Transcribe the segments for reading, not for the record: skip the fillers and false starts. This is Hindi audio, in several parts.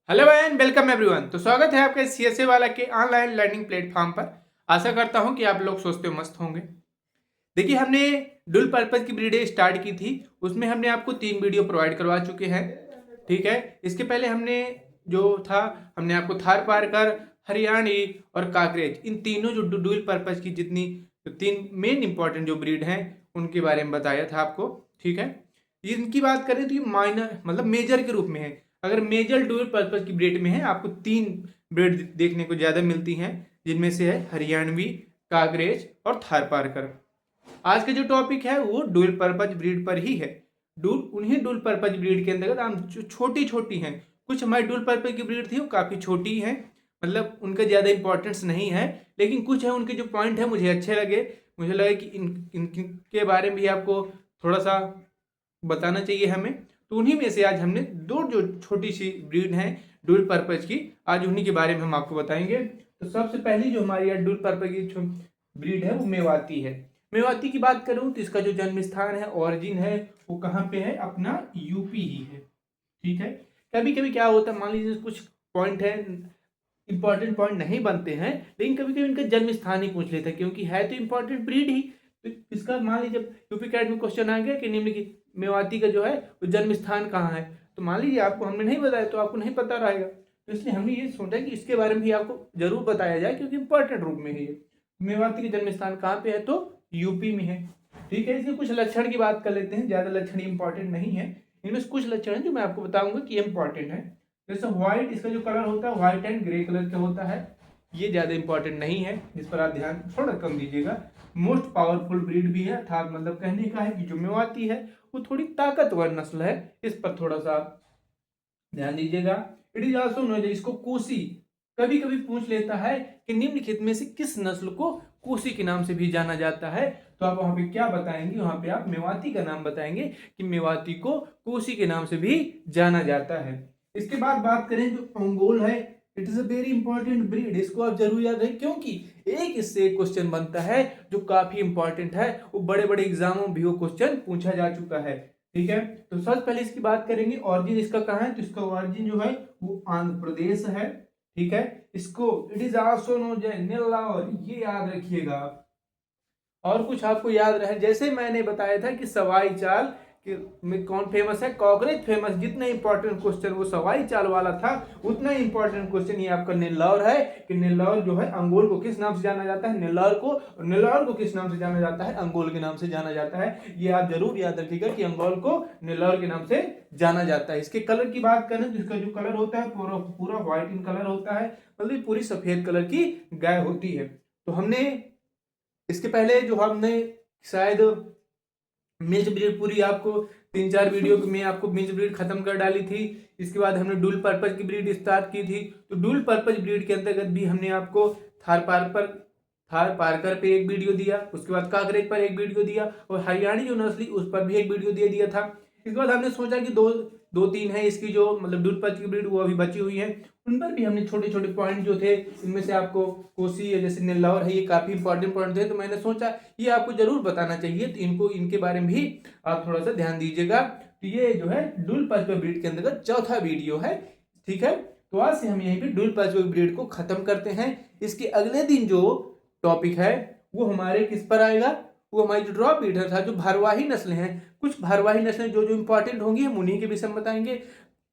Hello and welcome everyone. तो स्वागत है आपके सीएसए वाला के ऑनलाइन लर्निंग प्लेटफॉर्म पर। आशा करता हूं कि आप लोग सोचते मस्त होंगे। देखिए, हमने डुअल पर्पज की ब्रीड स्टार्ट की थी, उसमें हमने आपको 3 वीडियो प्रोवाइड करवा चुके हैं। ठीक है, इसके पहले हमने जो था हमने आपको थार पारकर, हरियाणी और काकरेज, इन तीनों जो डुअल पर्पज की जितनी 3 मेन इंपॉर्टेंट जो ब्रीड हैं उनके बारे में बताया था आपको। ठीक है, इनकी बात करें तो ये माइनर मतलब मेजर के रूप में है। अगर मेजर डुअल पर्पज की ब्रीड में है आपको 3 ब्रीड देखने को ज़्यादा मिलती हैं, जिनमें से है हरियाणवी, कागरेज और थार पारकर। आज का जो टॉपिक है वो डुअल पर्पज ब्रीड पर ही है। उन्हीं डुअल पर्पज ब्रीड के अंतर्गत हम छोटी छोटी हैं, कुछ हमारी डुअल पर्पज की ब्रीड थी वो काफ़ी छोटी हैं, मतलब उनका ज़्यादा इंपॉर्टेंस नहीं है, लेकिन कुछ है उनके जो पॉइंट है मुझे अच्छे लगे। मुझे लगा कि इनके बारे में भी आपको थोड़ा सा बताना चाहिए हमें। तो उन्हीं में से आज हमने 2 जो छोटी सी ब्रीड हैं डुअल पर्पज की, आज उन्हीं के बारे में हम आपको बताएंगे। तो सबसे पहली जो हमारी डुअल पर्पज की ब्रीड है वो मेवाती है। मेवाती की बात करूं तो इसका जो जन्म स्थान है, ऑरिजिन है, वो कहाँ पे है? अपना यूपी ही है। ठीक है, कभी कभी क्या होता है, मान लीजिए कुछ पॉइंट है इंपॉर्टेंट पॉइंट नहीं बनते हैं, लेकिन कभी कभी इनका जन्म स्थान ही पूछ लेता है, क्योंकि है तो इंपॉर्टेंट ब्रीड ही। तो इसका मान लीजिए यूपी कैट में क्वेश्चन आ गया कि निम्नलिखित मेवाती का जो है वो जन्म स्थान कहाँ है, तो मान लीजिए आपको हमने नहीं बताया तो आपको नहीं पता रहेगा। तो इसलिए हमने ये सोचा कि इसके बारे में भी आपको जरूर बताया जाए, क्योंकि इंपॉर्टेंट रूप में है ये। मेवाती का जन्म स्थान कहाँ पे है? तो यूपी में है। ठीक है, इसके कुछ लक्षण की बात कर लेते हैं, ज्यादा लक्षण इंपॉर्टेंट नहीं है, इनमें से कुछ लक्षण है जो मैं आपको बताऊंगा कि इंपॉर्टेंट है। जैसे व्हाइट, इसका जो कलर होता है व्हाइट एंड ग्रे कलर का होता है, ये ज्यादा इंपॉर्टेंट नहीं है, इस पर आप ध्यान थोड़ा कम दीजिएगा। मोस्ट पावरफुल ब्रीड भी है, अर्थात मतलब कहने का है कि जो मेवाती है वो थोड़ी ताकतवर नस्ल है, इस पर थोड़ा सा ध्यान दीजिएगा। इट इज ऑल्सो नोन, इसको कोसी कभी कभी पूछ लेता है कि निम्नलिखित में से किस नस्ल को कोसी के नाम से भी जाना जाता है, तो आप वहां पे क्या बताएंगे? वहां पे आप मेवाती का नाम बताएंगे कि मेवाती को कोसी के नाम से भी जाना जाता है। इसके बाद बात करें जो अंगोल है, it is a very important breed, इसको आप जरूर याद रखें, क्योंकि एक इससे क्वेश्चन बनता है जो काफी इंपॉर्टेंट है, वो बड़े बड़े एग्जामों में भी वो क्वेश्चन पूछा जा चुका है। ठीक है, तो सबसे पहले इसकी बात करेंगे ऑरिजिन इसका कहाँ है, तो इसका ऑरिजिन जो है वो आंध्र प्रदेश है। ठीक है, इसको it is also known as Nellore, ये याद रखिएगा। और कुछ आपको याद रहे, जैसे मैंने बताया था कि सवाई चाल में कौन फेमस है? Cockroach famous. जितना इंपॉर्टेंट क्वेश्चन वो सवाई चाल वाला था, उतना इंपॉर्टेंट क्वेश्चन ये आपका नेल्लौर है कि नेल्लौर जो है अंगोल को किस नाम से जाना जाता है? नेल्लौर को किस नाम से जाना जाता है? अंगोल के नाम से जाना जाता है। ये आप जरूर याद रखिएगा कि अंगोल को नेल्लौर के नाम से जाना जाता है। इसके कलर की बात करें तो इसका जो कलर होता है पूरा पूरा व्हाइट इन कलर होता है, मतलब पूरी सफेद कलर की गाय होती है। तो हमने इसके पहले जो हमने शायद मिल्क ब्रीड पूरी आपको 3-4 वीडियो में आपको मिल्क ब्रीड खत्म कर डाली थी। इसके बाद हमने डुअल पर्पज की ब्रीड स्टार्ट की थी। तो डुअल पर्पज ब्रीड के अंतर्गत भी हमने आपको थार पारकर पे एक वीडियो दिया, उसके बाद काकरेज पर एक वीडियो दिया, और हरियाणी जो नस्ली उस पर भी एक वीडियो दे दिया था। इसके बाद हमने सोचा कि दो तीन है इसकी जो मतलब डुअल पर्पज की ब्रीड वो अभी बची हुई है, उन पर भी हमने छोटे छोटे पॉइंट जो थे, इनमें से आपको कोसी या जैसे नेल्लौर है, ये काफी इंपॉर्टेंट पॉइंट थे, तो मैंने सोचा ये आपको जरूर बताना चाहिए, तो इनको इनके बारे में भी आप थोड़ा सा ध्यान दीजिएगा। तो ये जो है डुअल पर्पज ब्रीड के अंतर्गत चौथा वीडियो है। ठीक है, तो आज से हम यहीं पे डुअल पर्पज ब्रीड को खत्म करते हैं। इसके अगले दिन जो टॉपिक है वो हमारे किस पर आएगा? वो हमारी जो ड्रॉप ब्रीडर था, जो भारवाही नस्लें हैं, कुछ भारवाही नस्लें जो जो इंपॉर्टेंट होंगी हम उन्हीं के विषय में बताएंगे,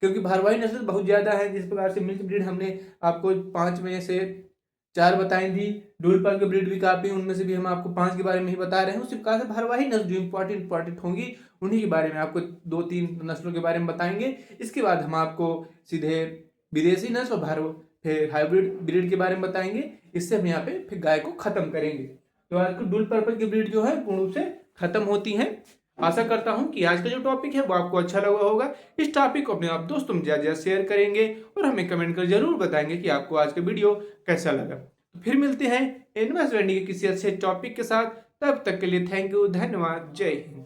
क्योंकि भारवाही नस्ल बहुत ज्यादा है। जिस प्रकार से मिल्क ब्रीड हमने आपको 5 में से 4 बताई थी, डुअल पर्पज ब्रीड भी काफी, उनमें से भी हम आपको 5 के बारे में ही बता रहे हैं। उसी प्रकार से भारवाही नस्ल जो इंपॉर्टेंट होंगी उन्हीं के बारे में आपको 2-3 नस्लों के बारे में बताएंगे। इसके बाद हम आपको सीधे विदेशी नस्ल और फिर हाइब्रिड ब्रीड के बारे में बताएंगे। इससे हम यहाँ पे फिर गाय को खत्म करेंगे। तो आज को डुअल पर्पज की ब्रीड जो है पूर्ण रूप से खत्म होती है। आशा करता हूं कि आज का जो टॉपिक है वो आपको अच्छा लगा होगा। इस टॉपिक को अपने आप दोस्तों में ज्यादा शेयर करेंगे और हमें कमेंट कर जरूर बताएंगे कि आपको आज का वीडियो कैसा लगा। तो फिर मिलते हैं इन्वेस्ट के किसी अच्छे टॉपिक के साथ, तब तक के लिए थैंक यू, धन्यवाद, जय हिंद।